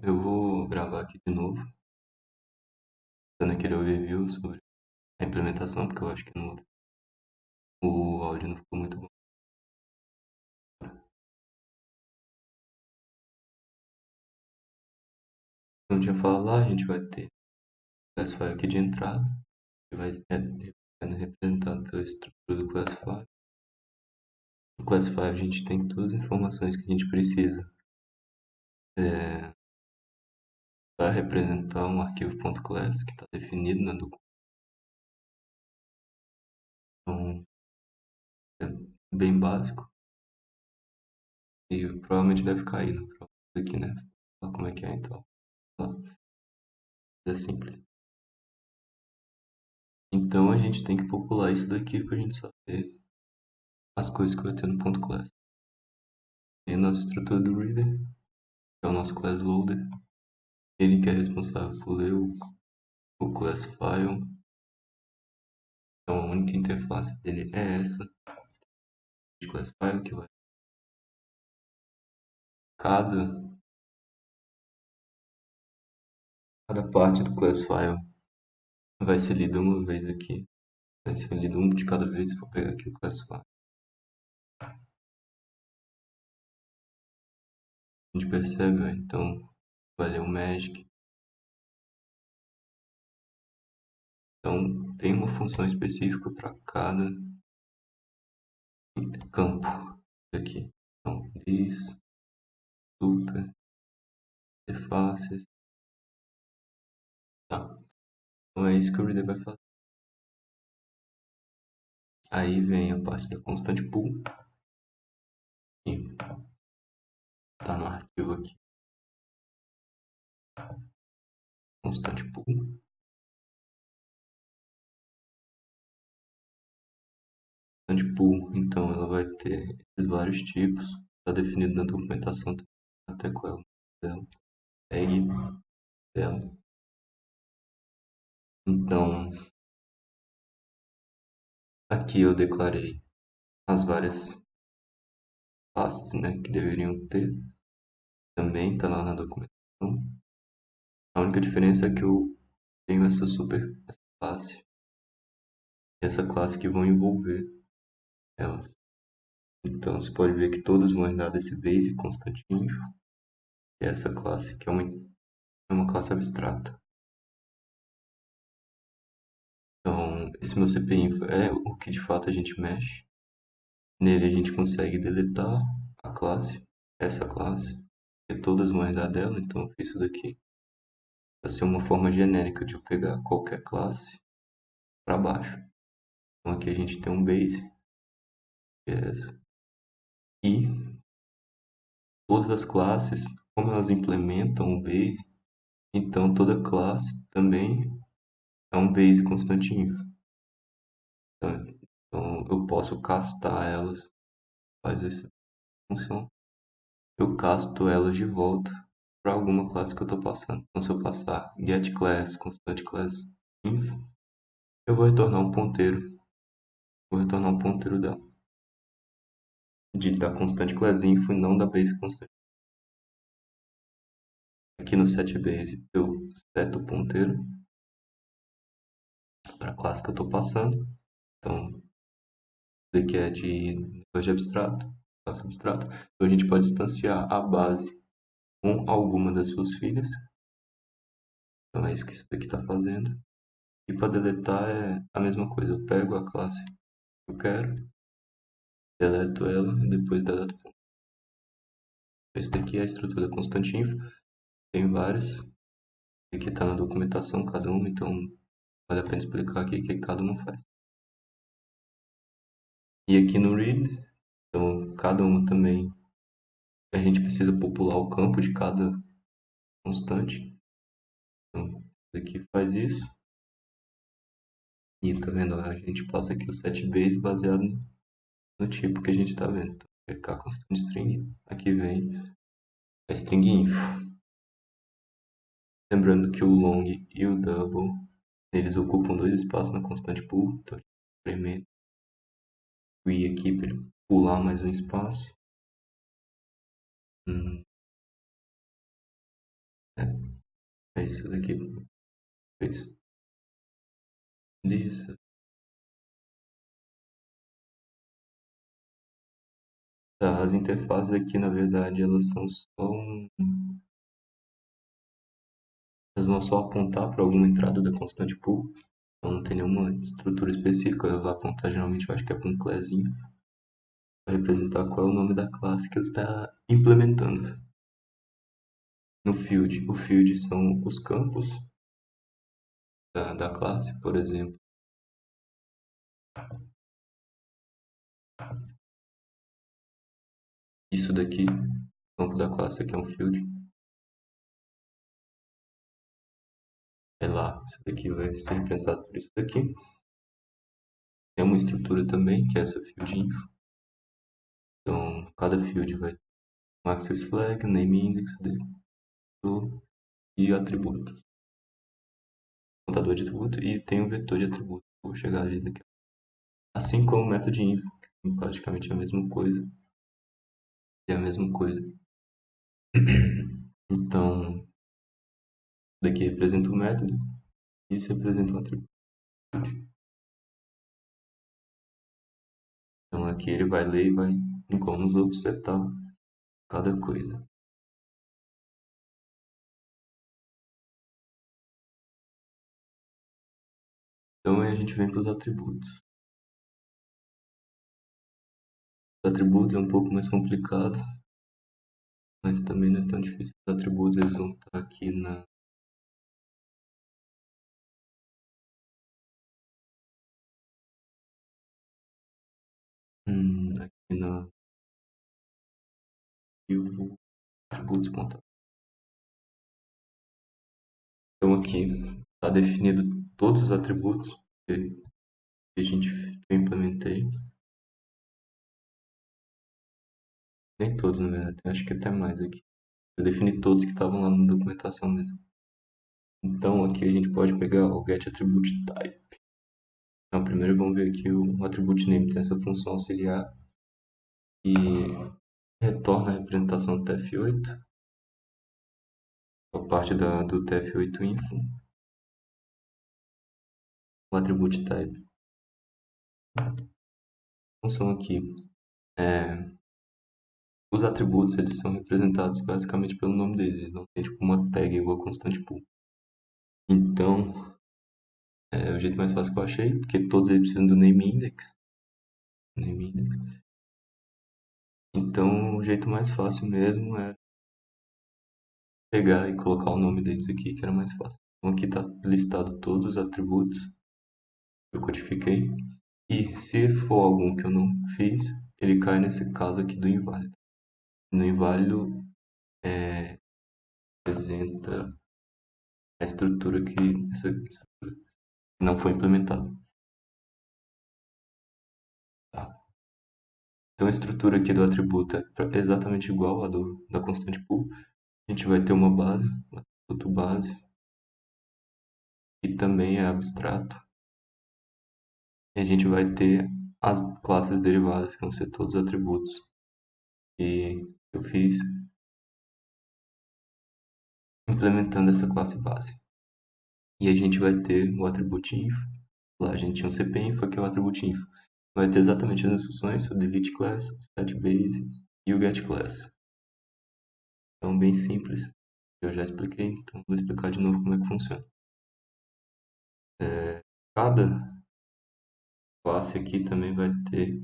Eu vou gravar aqui de novo, dando aquele overview sobre a implementação, porque eu acho que o áudio não ficou muito bom. Como eu tinha falado lá, a gente vai ter o Classify aqui de entrada, que vai sendo representado pela estrutura do Classify. No Classify a gente tem todas as informações que a gente precisa para representar um arquivo .class que está definido na documentação. Então, é bem básico e provavelmente deve cair na prova aqui, né? Olha como é que é então. É simples. Então a gente tem que popular isso daqui para a gente saber as coisas que vai ter no .class. Tem a nossa estrutura do reader, que é o nosso class loader. Ele que é responsável por ler o class file. Então a única interface dele é essa de class file que vai cada parte do class file vai ser lida uma vez aqui. Vai ser lido um de cada vez. Vou pegar aqui o class file. A gente percebe, ó, então vai ler o magic. Então tem uma função específica para cada campo aqui. Então this, super, interfaces. Tá. Então é isso que o reader vai fazer. Aí vem a parte da constante pool. E tá no arquivo aqui. Constante pool. Constante pool, então ela vai ter esses vários tipos. Está definido na documentação até qual é o dela. Tag dela. Então aqui eu declarei as várias classes, né, que deveriam ter. Também está lá na documentação. A única diferença é que eu tenho essa classe. Essa classe que vão envolver elas. Então você pode ver que todas vão herdar desse base constante info, que é essa classe que é uma classe abstrata. Então esse meu cp-info é o que de fato a gente mexe. Nele a gente consegue deletar a classe, essa classe, porque todas vão herdar dela, então eu fiz isso daqui para ser uma forma genérica de eu pegar qualquer classe para baixo. Então aqui a gente tem um base, que é essa. E todas as classes, como elas implementam o base, então toda classe também é um base constante info. Então eu posso castar elas, faz essa função. Eu casto elas de volta para alguma classe que eu estou passando. Então se eu passar getClass, constante class info, eu vou retornar um ponteiro. Vou retornar um ponteiro dela. Da constante class info e não da base constante. Aqui no setBase eu seto o ponteiro para a classe que eu estou passando. Então, isso aqui é de abstrato, classe abstrata. Então a gente pode instanciar a base com alguma das suas filhas. Então é isso que isso daqui está fazendo. E para deletar é a mesma coisa. Eu pego a classe que eu quero, deleto ela e depois deleto o ponto. Esse daqui é a estrutura constante info. Tem várias. Aqui está na documentação cada uma, então vale a pena explicar aqui o que cada uma faz. E aqui no read, então cada uma também, a gente precisa popular o campo de cada constante. Então, isso aqui faz isso. E tá vendo? A gente passa aqui o setBase baseado no tipo que a gente está vendo. Então, vai ficar constante string. Aqui vem a string info. Lembrando que o long e o double, eles ocupam dois espaços na constante pool. Então, primeiro o i aqui para ele pular mais um espaço. É isso daqui. É isso. Isso. Tá, as interfaces aqui, na verdade, elas são só elas vão só apontar para alguma entrada da constante pool. Então não tem nenhuma estrutura específica. Ela vai apontar, geralmente, eu acho que é para um classinho. Vai representar qual é o nome da classe que ele está implementando. No field, o field são os campos da classe, por exemplo. Isso daqui, o campo da classe aqui é um field. É lá, isso daqui vai ser representado por isso daqui. Tem uma estrutura também, que é essa field info. Então, cada field vai ter um access flag, name index, e atributos. Contador de atributo e tem um vetor de atributo. Vou chegar ali daqui. Assim como o método info, que é praticamente a mesma coisa. É a mesma coisa. Então, daqui representa o método, isso representa um atributo. Então aqui ele vai ler e vai, igual nos outros, setar cada coisa. Então aí a gente vem para os atributos. Os atributos é um pouco mais complicado, mas também não é tão difícil. Os atributos eles vão estar aqui aqui na arquivo atributos ponta. Então aqui está definido todos os atributos que eu implementei. Nem todos, na verdade, acho que até mais aqui. Eu defini todos que estavam lá na documentação mesmo. Então aqui a gente pode pegar o getAttributeType. Então primeiro vamos ver aqui o attribute_name tem essa função auxiliar e retorna a representação do TF8, a parte do TF8info, o attribute_type. A função aqui os atributos eles são representados basicamente pelo nome deles, eles não tem tipo uma tag igual a constante pool. Então é o jeito mais fácil que eu achei, porque todos eles precisam do name index. Name index. Então o jeito mais fácil mesmo é pegar e colocar o nome deles aqui, que era mais fácil. Então aqui está listado todos os atributos que eu codifiquei. E se for algum que eu não fiz, ele cai nesse caso aqui do inválido. No inválido representa a estrutura que essa estrutura não foi implementada. Tá? Então a estrutura aqui do atributo é exatamente igual à da constante pool. A gente vai ter uma base, um atributo base, que também é abstrato. E a gente vai ter as classes derivadas, que vão ser todos os atributos que eu fiz implementando essa classe base. E a gente vai ter o atributo info. Lá a gente tinha um cpinfo, aqui é o atributo info. Vai ter exatamente as instruções, o delete class, o set base e o get class. Então bem simples. Eu já expliquei, então vou explicar de novo como é que funciona. Cada classe aqui também vai ter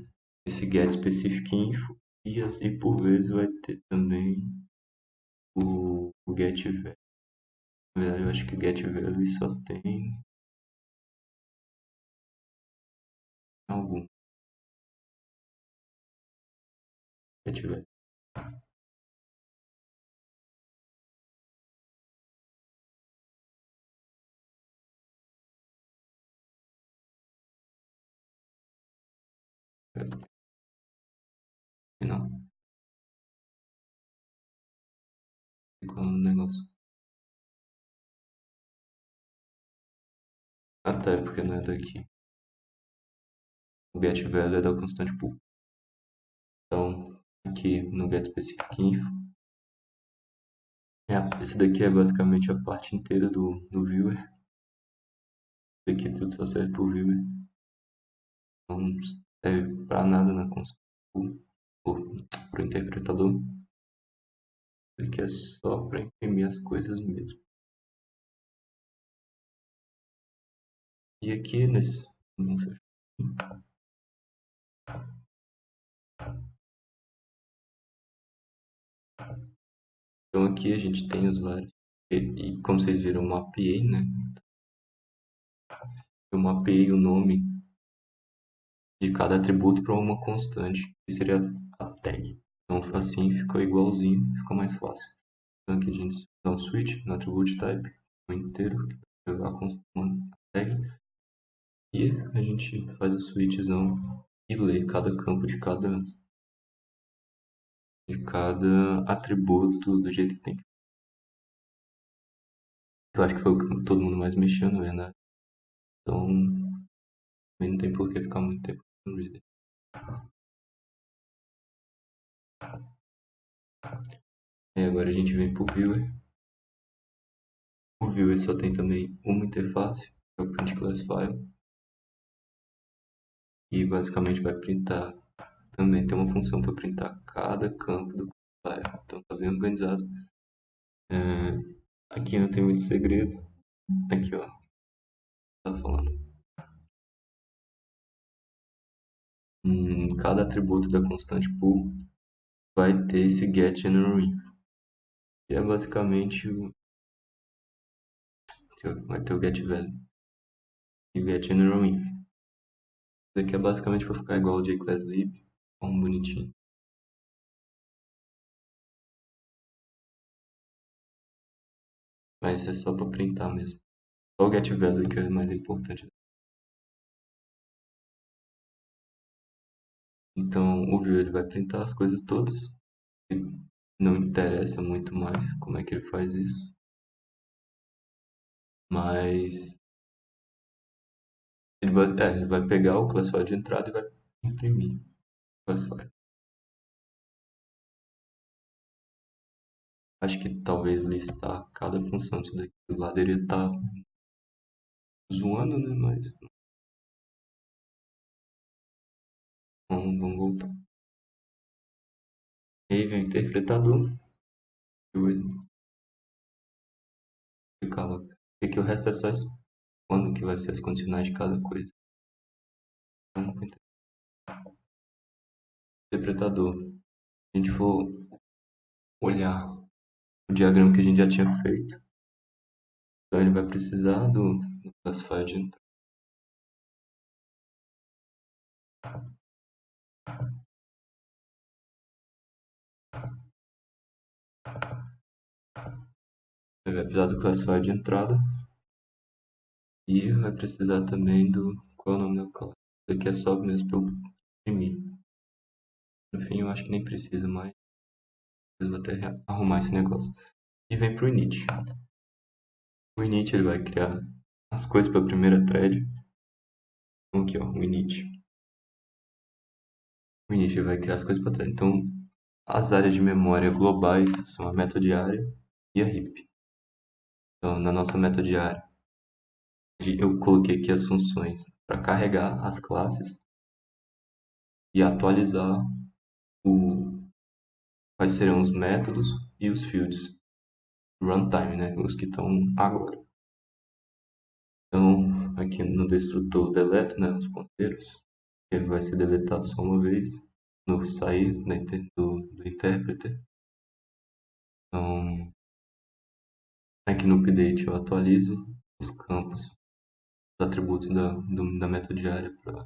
esse get specific info e por vezes vai ter também o get value. Na verdade eu acho que o get value só tem algum get value. Não, ficou no negócio. Até porque não é daqui. O get value é da constante pool. Então aqui no get specific info Isso daqui é basicamente a parte inteira do viewer. Isso aqui tudo só serve pro viewer. Não serve pra nada na console pro interpretador. Isso aqui é só para imprimir as coisas mesmo. E aqui nesse. Então aqui a gente tem os vários. E como vocês viram, eu mapeei, né? Eu mapeei o nome de cada atributo para uma constante, que seria a tag. Então assim ficou igualzinho, ficou mais fácil. Então aqui a gente dá um switch no attribute type, o inteiro, que vai com uma tag. E a gente faz o switchzão e lê cada campo de cada atributo do jeito que tem que. Eu acho que foi o que todo mundo mais mexeu no React. Então não tem por que ficar muito tempo no reader. E agora a gente vem pro viewer. O viewer só tem também uma interface, que é o print class file. E basicamente vai printar. Também tem uma função para printar cada campo do class file. Então tá bem organizado. Aqui não tem muito segredo. Aqui ó, tá falando. Cada atributo da constante pool vai ter esse getGenerateInfo, que é basicamente vai ter o getValue e o getGenerateInfo. Isso aqui é basicamente para ficar igual ao jclasslib, um bonitinho. Mas é só para printar mesmo. Só o getValue que é mais importante. Então o view ele vai printar as coisas todas. E não interessa muito mais como é que ele faz isso. Mas ele vai pegar o classifier de entrada e vai imprimir o classifier. Acho que talvez listar cada função disso daqui do lado ele tá zoando, né? Mas vamos voltar. E aí vem o interpretador. Eu vou explicar lá. E que o resto é só quando que vai ser as condicionais de cada coisa. Então, interpretador. Se a gente for olhar o diagrama que a gente já tinha feito, então ele vai precisar do classifier de entrada. Ele vai precisar do classifier de entrada e vai precisar também do qual é o nome da classe. Isso aqui é só mesmo para eu imprimir. No fim eu acho que nem precisa mais. Eu vou até arrumar esse negócio. E vem para o init. O init ele vai criar as coisas para a primeira thread. Então aqui ó, o init. O init ele vai criar as coisas para thread. Então as áreas de memória globais são a metodiária e a heap. Então na nossa metodiária eu coloquei aqui as funções para carregar as classes e atualizar quais serão os métodos e os fields runtime, né? Os que estão agora. Então, aqui no destrutor delete, né? Os ponteiros, ele vai ser deletado só uma vez no sair do interpreter. Então, aqui no update eu atualizo os campos, os atributos da metodiária para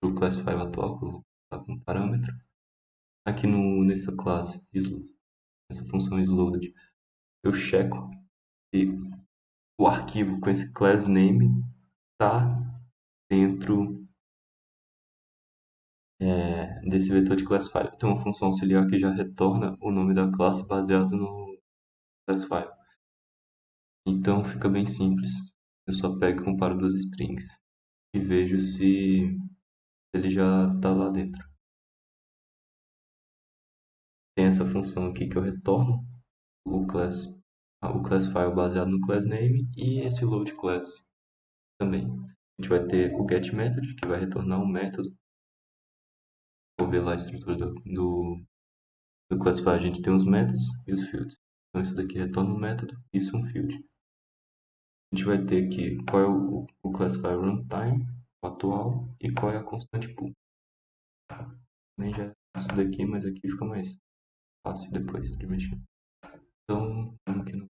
o classifier atual, que eu vou colocar como parâmetro. Aqui nessa classe, essa função isloaded, eu checo se o arquivo com esse class name está dentro desse vetor de classifier. Tem uma função auxiliar que já retorna o nome da classe baseado no classifier. Então fica bem simples. Eu só pego e comparo duas strings e vejo se ele já está lá dentro. Tem essa função aqui que eu retorno o class o class file baseado no class name e esse load class também. A gente vai ter o get method, que vai retornar um método. Vou ver lá a estrutura do class file. A gente tem os métodos e os fields. Então isso daqui retorna um método, isso um field. A gente vai ter aqui qual é o class file runtime, o atual, e qual é a constante pool. Também já é isso daqui, mas aqui fica mais fácil depois de mexer. Então, vamos aqui no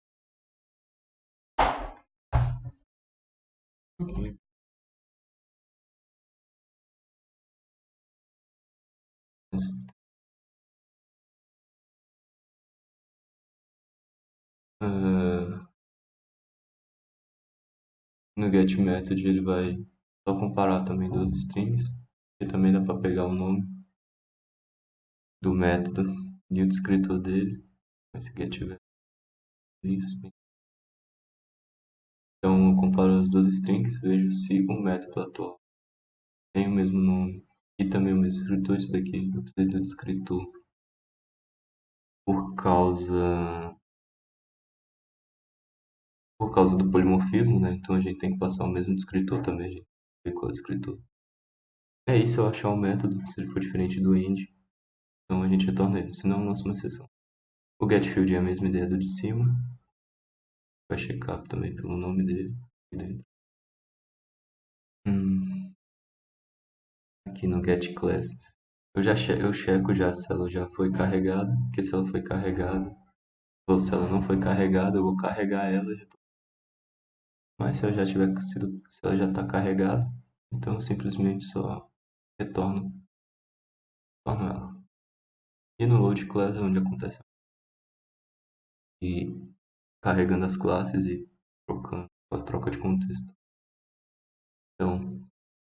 uh, no get method ele vai só comparar também duas strings, e também dá para pegar o nome do método e o descritor dele, se get tiver isso. Então eu comparo as duas strings, vejo se o método atual tem o mesmo nome e também o mesmo descritor. Isso daqui eu preciso do descritor por causa do polimorfismo, né? Então a gente tem que passar o mesmo descritor também, a gente vê qual é o descritor. É isso, eu achar o método, se ele for diferente do end, então a gente retorna ele, senão eu lanço uma exceção. O getField é a mesma ideia do de cima, vai checar também pelo nome dele aqui dentro. Aqui no getClass, eu checo já se ela já foi carregada, porque se ela foi carregada, ou se ela não foi carregada, eu vou carregar ela. Mas se ela já tiver sido, se ela já está carregada, então eu simplesmente só retorno ela. E no load class é onde acontece e carregando as classes e trocando a troca de contexto. Então,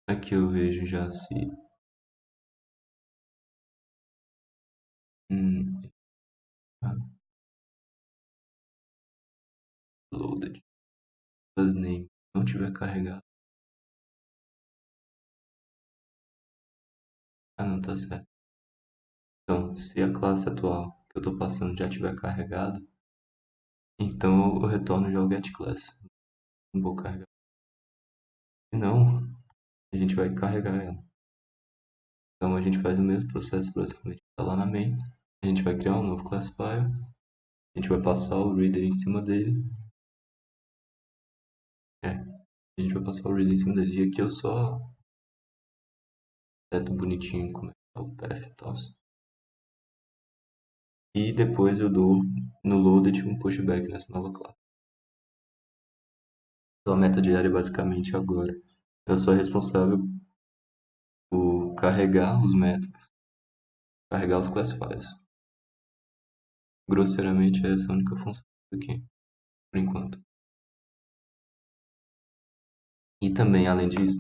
aqui eu vejo já se hum, loaded class name não tiver carregado. Ah, não, tá certo. Então, se a classe atual que eu estou passando já tiver carregado, então eu retorno já o getClass. Não vou carregar. Se não, a gente vai carregar ela. Então a gente faz o mesmo processo basicamente. Está lá na main, a gente vai criar um novo class file, a gente vai passar o reader em cima dele. A gente vai passar o reader em cima dele. E aqui eu só seto bonitinho como é que tá o path e tal. E depois eu dou no loaded um pushback nessa nova classe. Então a meta diária é basicamente agora. Eu sou responsável por carregar os métodos, carregar os class files. Grosseiramente é essa a única função aqui, por enquanto. E também, além disso,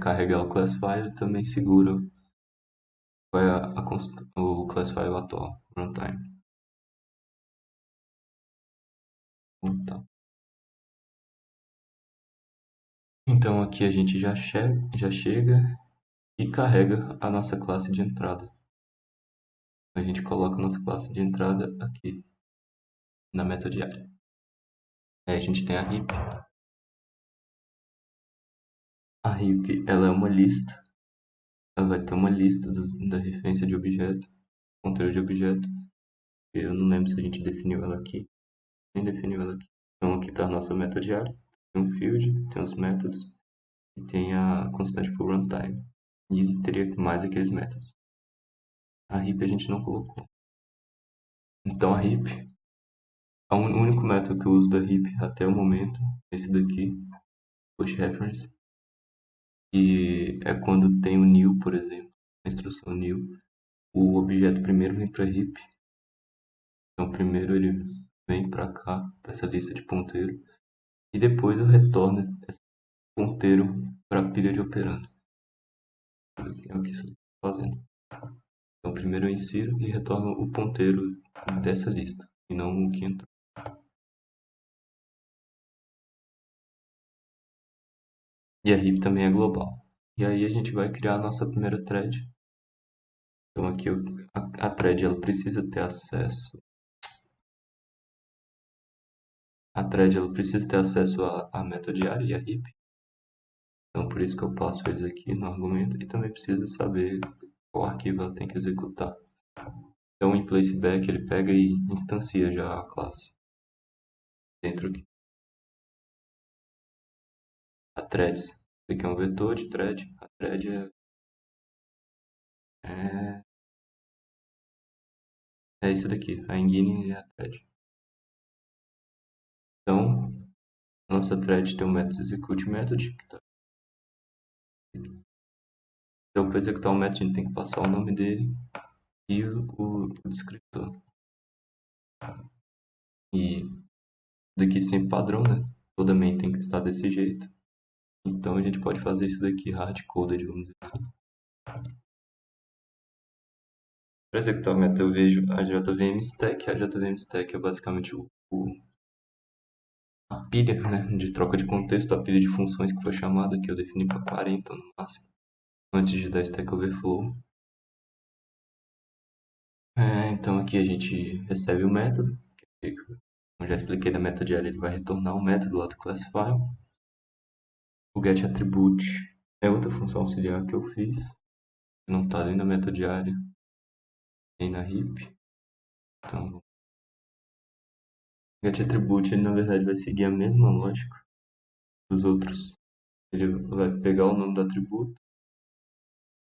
carregar o class file também segura qual é o class file atual, runtime. Então, então aqui a gente já chega e carrega a nossa classe de entrada. A gente coloca a nossa classe de entrada aqui na meta diária. Aí a gente tem a heap. A heap ela é uma lista. Ela vai ter uma lista da referência de objeto, conteúdo de objeto. Eu não lembro se a gente definiu ela aqui. Nem definiu ela aqui. Então aqui está a nossa meta diária. Tem um field, tem os métodos e tem a constante por runtime. E teria mais aqueles métodos. A heap a gente não colocou. Então a heap, o único método que eu uso da heap até o momento é esse daqui, push reference. E é quando tem o new, por exemplo, a instrução new, o objeto primeiro vem para a heap. Então primeiro ele vem para cá, para essa lista de ponteiro, e depois eu retorno esse ponteiro para a pilha de operando. É o que isso está fazendo. Então primeiro eu insiro e retorno o ponteiro dessa lista, e não o que entrou. E a heap também é global. E aí a gente vai criar a nossa primeira thread. Então aqui a thread ela precisa ter acesso a thread ela precisa ter acesso à meta diária e a heap. Então, por isso que eu passo eles aqui no argumento. E também precisa saber qual arquivo ela tem que executar. Então, em placeback, ele pega e instancia já a classe dentro aqui. A threads. Isso aqui é um vetor de thread. A thread é isso daqui. A engine é a thread. Então, nossa thread tem um método execute method. Então, para executar o método, a gente tem que passar o nome dele e o descritor. E daqui sem padrão, né? Toda main tem que estar desse jeito. Então a gente pode fazer isso daqui hard-coded, vamos dizer assim. Para executar o método eu vejo a JVM stack. A JVM stack é basicamente a pilha, né, de troca de contexto, a pilha de funções que foi chamada, que eu defini para 40 no máximo, antes de dar Stack Overflow. Então aqui a gente recebe o método, que eu já expliquei da metodiária, ele vai retornar um método lá do classFile. O getAttribute é outra função auxiliar que eu fiz, que não está nem na metodiária, nem na heap. Então, o getAttribute, ele na verdade vai seguir a mesma lógica dos outros. Ele vai pegar o nome do atributo,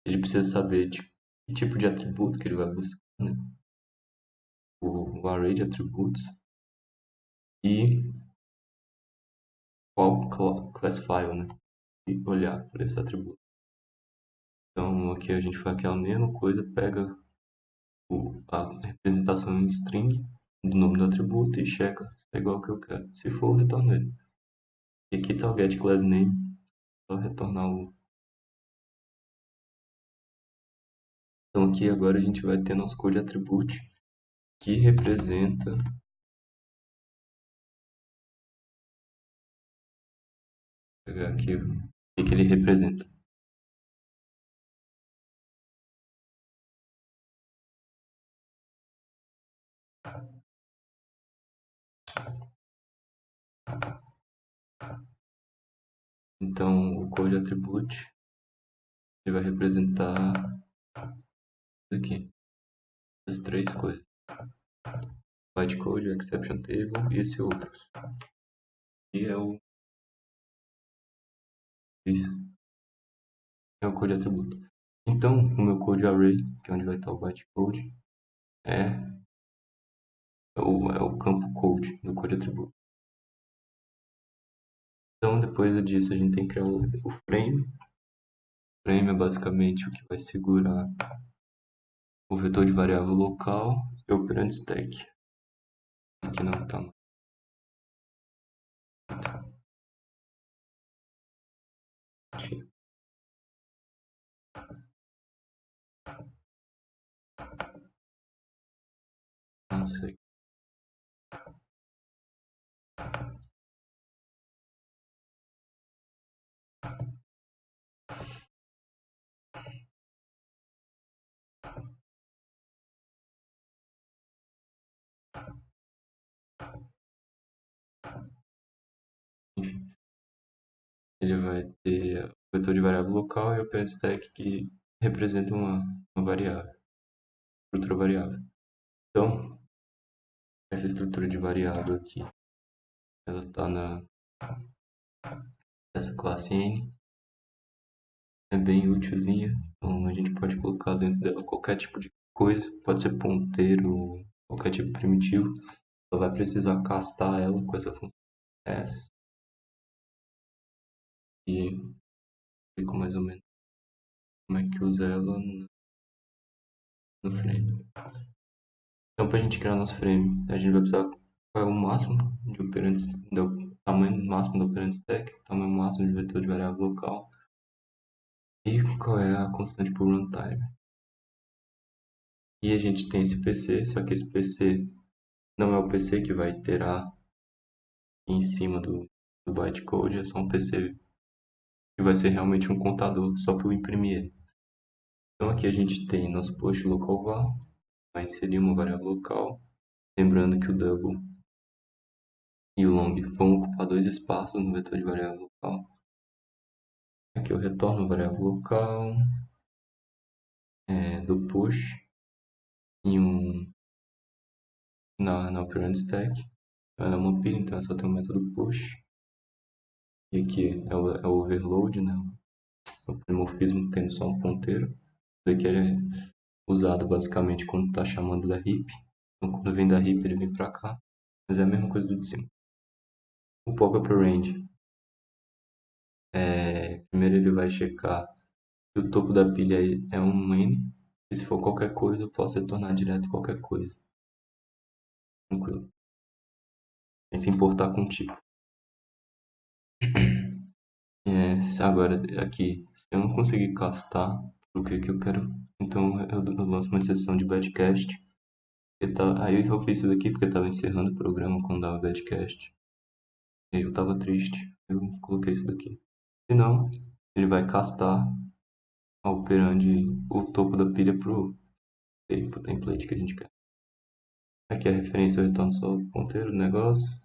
ele precisa saber de que tipo de atributo que ele vai buscar, né? O array de atributos e qual classFile, né? E olhar por esse atributo. Então aqui a gente faz aquela mesma coisa, pega a representação em string do nome do atributo e checa se é igual ao que eu quero. Se for, retorna ele. E aqui está o getClassName, só retornar o. Então aqui agora a gente vai ter nosso code attribute que representa. Vou pegar aqui o que ele representa. Então o code attribute ele vai representar isso aqui, as três coisas: bytecode, exception table e esse outros. E isso é o code atributo. Então, o meu code array, que é onde vai estar o bytecode, é o campo code do code atributo. Então, depois disso, a gente tem que criar o frame. O frame é basicamente o que vai segurar o vetor de variável local e o operand stack. Aqui não está. Não sei. Enfim, ele vai ter o vetor de variável local e o operand stack que representa uma variável, outra variável. Então, essa estrutura de variável aqui, ela está nessa classe N. É bem útilzinha, então a gente pode colocar dentro dela qualquer tipo de coisa, pode ser ponteiro, qualquer tipo primitivo, só vai precisar castar ela com essa função s e explico mais ou menos como é que usa ela no frame. Então, para a gente criar nosso frame, a gente vai precisar qual é o máximo de operandes, do tamanho máximo do operand stack, o tamanho máximo de vetor de variável local e qual é a constante por runtime. E a gente tem esse PC, só que esse PC não é o PC que vai iterar em cima do bytecode, é só um PC que vai ser realmente um contador só para eu imprimir ele. Então aqui a gente tem nosso post local var, vai inserir uma variável local, lembrando que o double e o long vão ocupar dois espaços no vetor de variável local. Aqui eu retorno a variável local do push em na operand stack. Ela é uma pilha, então é só ter o método push. E aqui é o overload, né? O polimorfismo tendo só um ponteiro. Isso aqui é usado basicamente quando está chamando da heap. Então quando vem da heap ele vem para cá. Mas é a mesma coisa do de cima. O pop operand, primeiro ele vai checar se o topo da pilha é um n. E se for qualquer coisa, eu posso retornar direto qualquer coisa. Tranquilo. Sem se importar com o tipo. Agora, aqui, se eu não conseguir castar o que eu quero, então eu lanço uma exceção de badcast. Aí eu fiz isso daqui porque estava encerrando o programa quando dava badcast. E aí eu estava triste, eu coloquei isso daqui. Se não, ele vai castar operando o topo da pilha pro template que a gente quer. Aqui a referência eu retorno só o ponteiro do negócio.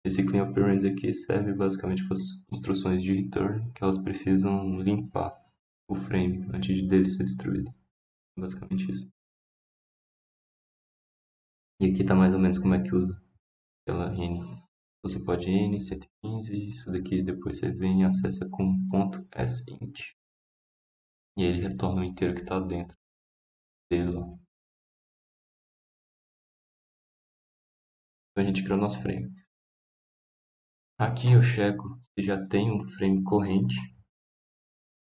Esse clean operands aqui serve basicamente para as instruções de return que elas precisam limpar o frame antes dele ser destruído. Basicamente isso. E aqui está mais ou menos como é que usa pela N. Você pode N 115, isso daqui depois você vem e acessa com .sint. E ele retorna o inteiro que está dentro dele lá. Então a gente criou nosso frame. Aqui eu checo se já tem um frame corrente.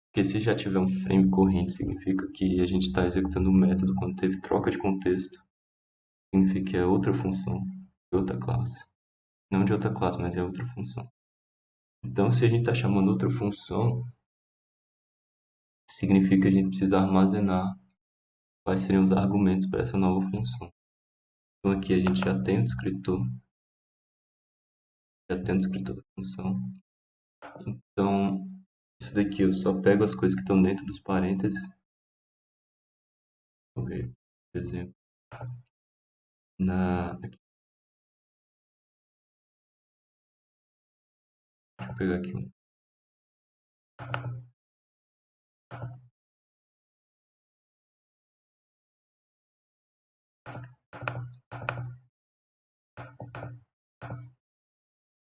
Porque se já tiver um frame corrente, significa que a gente está executando um método quando teve troca de contexto. Significa que é outra função de outra classe. Não de outra classe, mas é outra função. Então, se a gente está chamando outra função, significa que a gente precisa armazenar quais seriam os argumentos para essa nova função. Então, aqui a gente já tem o descritor. Da função. Então, isso daqui eu só pego as coisas que estão dentro dos parênteses. Vou ver, por exemplo, aqui. Deixa eu pegar aqui um.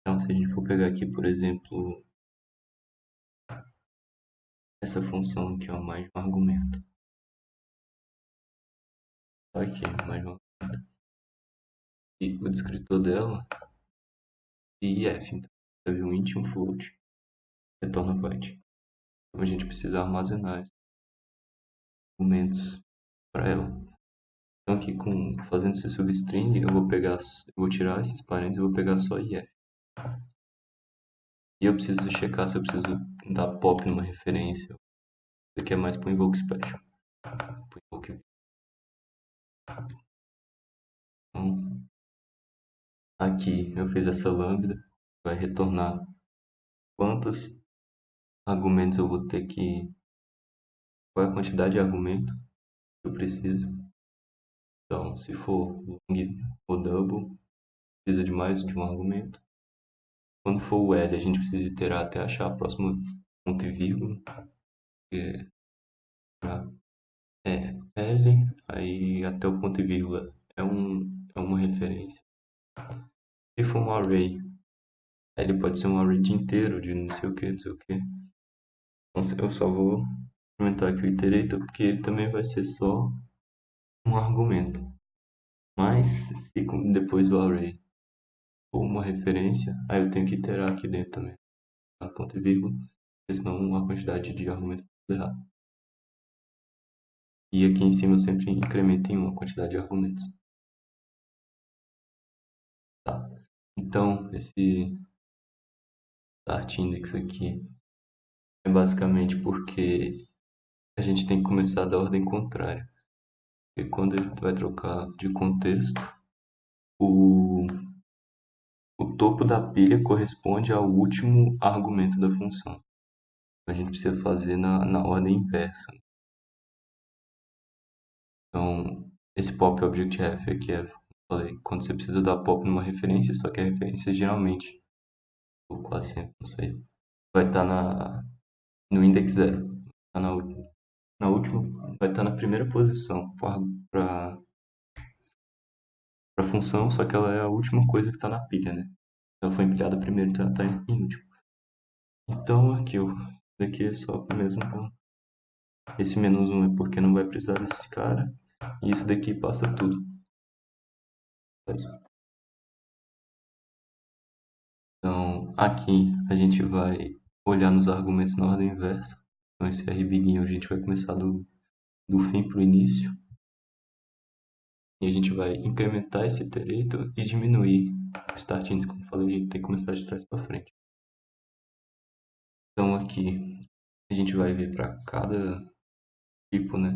Então, se a gente for pegar aqui, por exemplo, essa função aqui, ó, mais um argumento. Aqui, mais um argumento. E o descritor dela, if. Então, teve um int e um float. Retorna byte. Então, a gente precisa armazenar esses argumentos para ela. Então, aqui, fazendo esse substring, eu vou tirar esses parênteses e vou pegar só if. E eu preciso checar se eu preciso dar pop numa referência. Isso aqui é mais para o invoke special. Então, aqui eu fiz essa lambda, vai retornar quantos argumentos eu vou ter que... Qual é a quantidade de argumento que eu preciso. Então, se for long ou double, precisa de mais de um argumento. Quando for o L, a gente precisa iterar até achar a próxima ponto e vírgula. Que é L, aí até o ponto e vírgula é uma referência. Se for um array, ele pode ser um array de inteiro, de não sei o que, não sei o que. Então eu só vou implementar aqui o iterator, porque ele também vai ser só um argumento. Mas se depois do array for uma referência, aí eu tenho que iterar aqui dentro também, a ponto e vírgula, porque senão a quantidade de argumentos vai errar. E aqui em cima eu sempre incremento em uma quantidade de argumentos. Tá. Então, esse start index aqui é basicamente porque a gente tem que começar da ordem contrária. Porque quando ele vai trocar de contexto, o topo da pilha corresponde ao último argumento da função. A gente precisa fazer na ordem inversa. Então, esse pop object ref aqui é Falei, quando você precisa dar pop numa referência, só que a referência geralmente, ou quase sempre, não sei, vai estar no index zero. Tá na última, vai estar na primeira posição para função, só que ela é a última coisa que está na pilha, né? Ela foi empilhada primeiro, então ela está em último. Então aqui, ó, daqui é só mesmo. Esse menos um é porque não vai precisar desse cara. E isso daqui passa tudo. Então aqui a gente vai olhar nos argumentos na ordem inversa. Então esse R biguinho a gente vai começar do fim para o início. E a gente vai incrementar esse iterator e diminuir o start index. Como eu falei, a gente tem que começar de trás para frente. Então aqui a gente vai ver para cada tipo, né?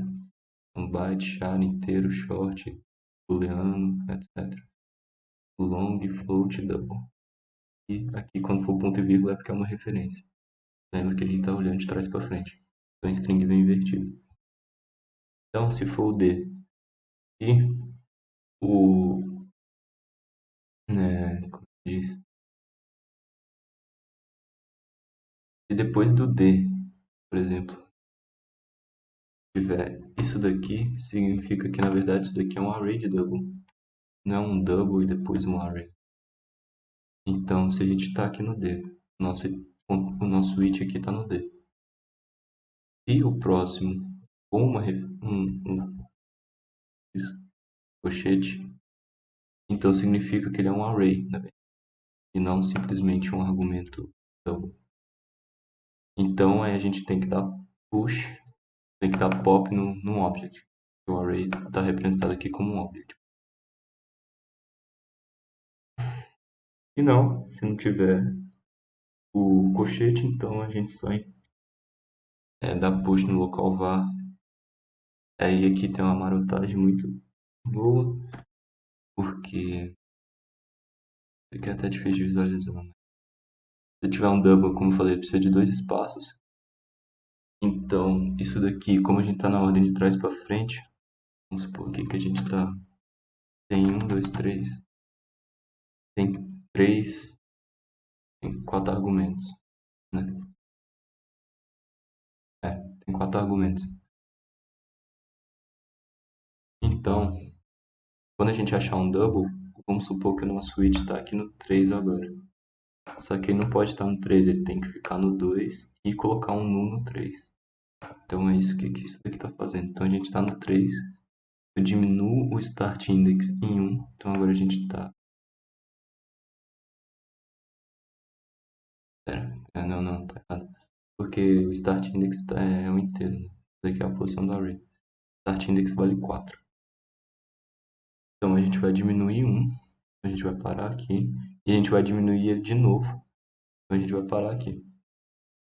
Um byte, char, inteiro, short, booleano, etc. Long, float, double. E aqui quando for ponto e vírgula é porque é uma referência. Lembra que a gente está olhando de trás para frente. Então string vem invertido. Então se for o D, se o, né, como diz, se depois do D, por exemplo, tiver isso daqui, significa que na verdade isso daqui é um array de double. Não é um double e depois um array. Então se a gente está aqui no D, o nosso it aqui está no D. Se o próximo for isso, colchete, então significa que ele é um array, né? E não simplesmente um argumento double. Então aí a gente tem que dar push, tem que dar pop no object. O array está representado aqui como um object. Se não tiver o colchete, então a gente só dá push no local var. Aí aqui tem uma marotagem muito boa, porque isso aqui é até difícil de visualizar, né? Se tiver um double, como eu falei, precisa de dois espaços. Então, isso daqui, como a gente está na ordem de trás para frente, vamos supor aqui que a gente está. Tem um, dois, três. Tem três. Tem quatro argumentos, né? Tem quatro argumentos. Então, quando a gente achar um double, vamos supor que o nosso switch está aqui no 3 agora. Só que ele não pode estar no 3, ele tem que ficar no 2 e colocar um null no 3. Então é isso que isso daqui está fazendo. Então a gente está no 3, eu diminuo o start index em 1, então agora a gente está. Não, tá errado. Porque o start index é um inteiro, né? Isso daqui é a posição do array. Start index vale 4. Então a gente vai diminuir 1, a gente vai parar aqui, e a gente vai diminuir ele de novo, então a gente vai parar aqui.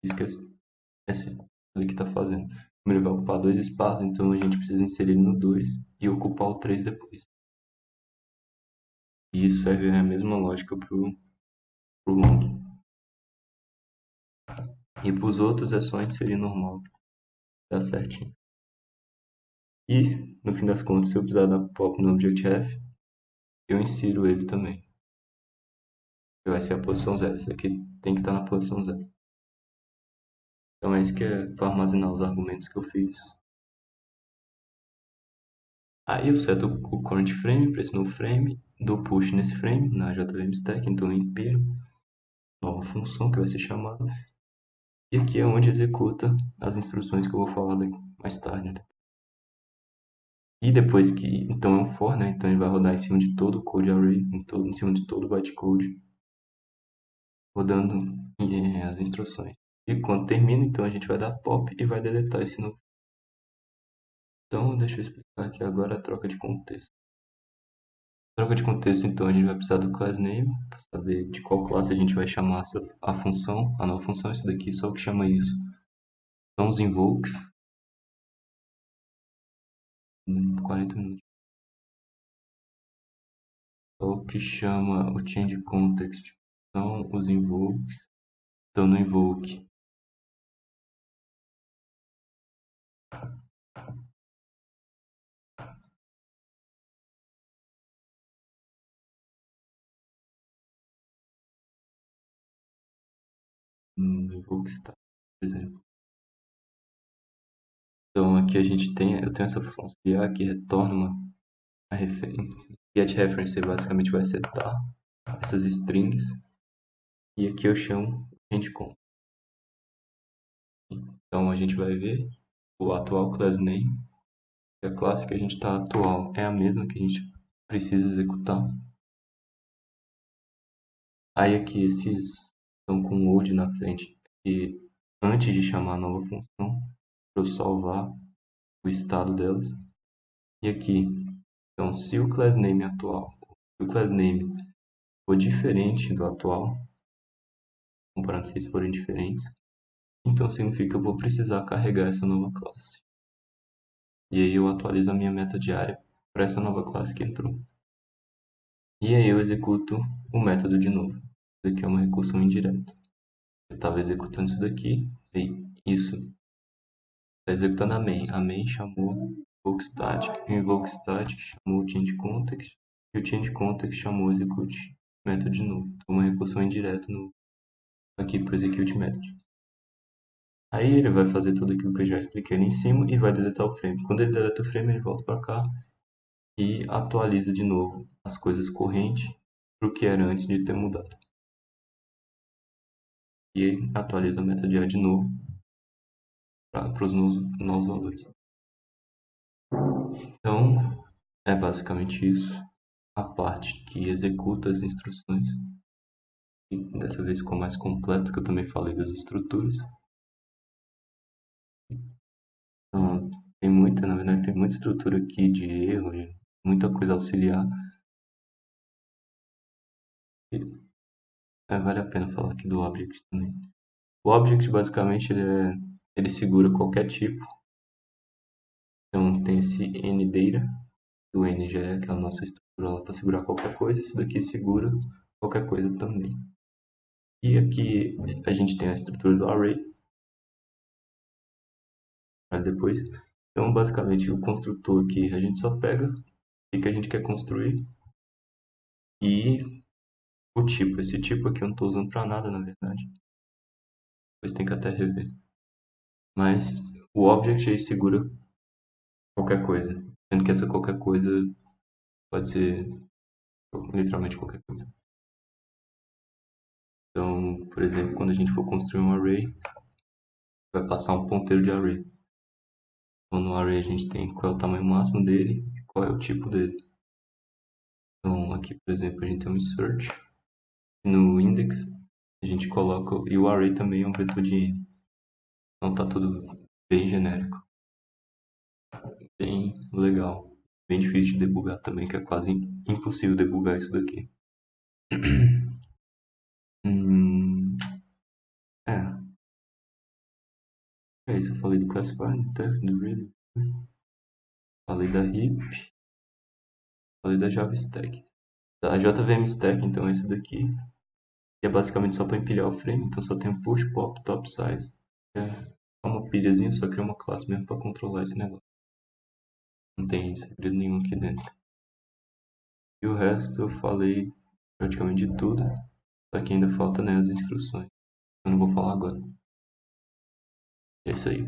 Isso que esse daqui está fazendo. Ele vai ocupar dois espaços, então a gente precisa inserir ele no 2 e ocupar o 3 depois. E isso serve a mesma lógica para o long. E para os outros é só inserir normal, dá certinho. E, no fim das contas, se eu precisar dar pop no Objective, eu insiro ele também. Que vai ser a posição 0. Isso aqui tem que estar na posição 0. Então é isso que é para armazenar os argumentos que eu fiz. Aí eu seto o current frame para esse novo frame, dou push nesse frame na JVM Stack, então eu empilho nova função que vai ser chamada. E aqui é onde executa as instruções que eu vou falar mais tarde. E depois que, então é um for, né? Então ele vai rodar em cima de todo o code array, em cima de todo o bytecode, rodando as instruções. E quando termina, então a gente vai dar pop e vai deletar esse novo. Então deixa eu explicar aqui agora a troca de contexto. Troca de contexto, então a gente vai precisar do class name, para saber de qual classe a gente vai chamar a função, a nova função, isso daqui, só o que chama isso são os invokes. 40 minutos. Só o que chama o change context são os invokes. Então no invoke no invoke static, por exemplo. Então aqui eu tenho essa função auxiliar que retorna uma get reference, basicamente vai setar essas strings, e aqui eu chamo change_context. Então a gente vai ver o atual class name, a classe que a gente está atual é a mesma que a gente precisa executar. Aí aqui esses estão com old na frente, e antes de chamar a nova função, para eu salvar o estado delas. E aqui, então, se o class name atual, se o class name for diferente do atual, comparando se eles forem diferentes, então significa que eu vou precisar carregar essa nova classe. E aí eu atualizo a minha meta diária para essa nova classe que entrou. E aí eu executo o método de novo. Isso aqui é uma recursão indireta. Eu estava executando isso daqui, e isso está executando a main. A main chamou invoke static, o invoke static chamou o change context, e o change context chamou o execute método de novo. Então uma recursão indireta aqui para o execute method. Aí ele vai fazer tudo aquilo que eu já expliquei ali em cima e vai deletar o frame. Quando ele deleta o frame, ele volta para cá e atualiza de novo as coisas correntes para o que era antes de ter mudado. E atualiza a meta de novo para os novos valores. Então, é basicamente isso. A parte que executa as instruções. E dessa vez ficou mais completo, que eu também falei das estruturas. Então, na verdade, tem muita estrutura aqui de erro, muita coisa auxiliar. E, vale a pena falar aqui do Object também. O Object, basicamente, ele segura qualquer tipo. Então, tem esse NData, o N já é aquela nossa estrutura lá para segurar qualquer coisa. Isso daqui segura qualquer coisa também. E aqui a gente tem a estrutura do Array. Depois, então, basicamente, o construtor aqui, a gente só pega o que a gente quer construir e o tipo. Esse tipo aqui eu não estou usando para nada, na verdade. Depois tem que até rever. Mas o Object aí segura qualquer coisa. Sendo que essa qualquer coisa pode ser literalmente qualquer coisa. Então, por exemplo, quando a gente for construir um array, vai passar um ponteiro de array. Então, no array a gente tem qual é o tamanho máximo dele e qual é o tipo dele. Então, aqui, por exemplo, a gente tem um insert. No index, a gente coloca... E o array também é um vetor de n. Então, tá tudo bem genérico. Bem legal. Bem difícil de debugar também, que é quase impossível debugar isso daqui. É. É isso, eu falei do classifier, do read, falei da heap, falei da Java Stack. A JVM Stack, então, é isso daqui, que é basicamente só para empilhar o frame, então só tem o push, pop, top, size. É uma pilhazinha, só cria uma classe mesmo para controlar esse negócio. Não tem segredo nenhum aqui dentro. E o resto eu falei praticamente de tudo, só que ainda falta, né, as instruções. Eu não vou falar agora. É isso aí.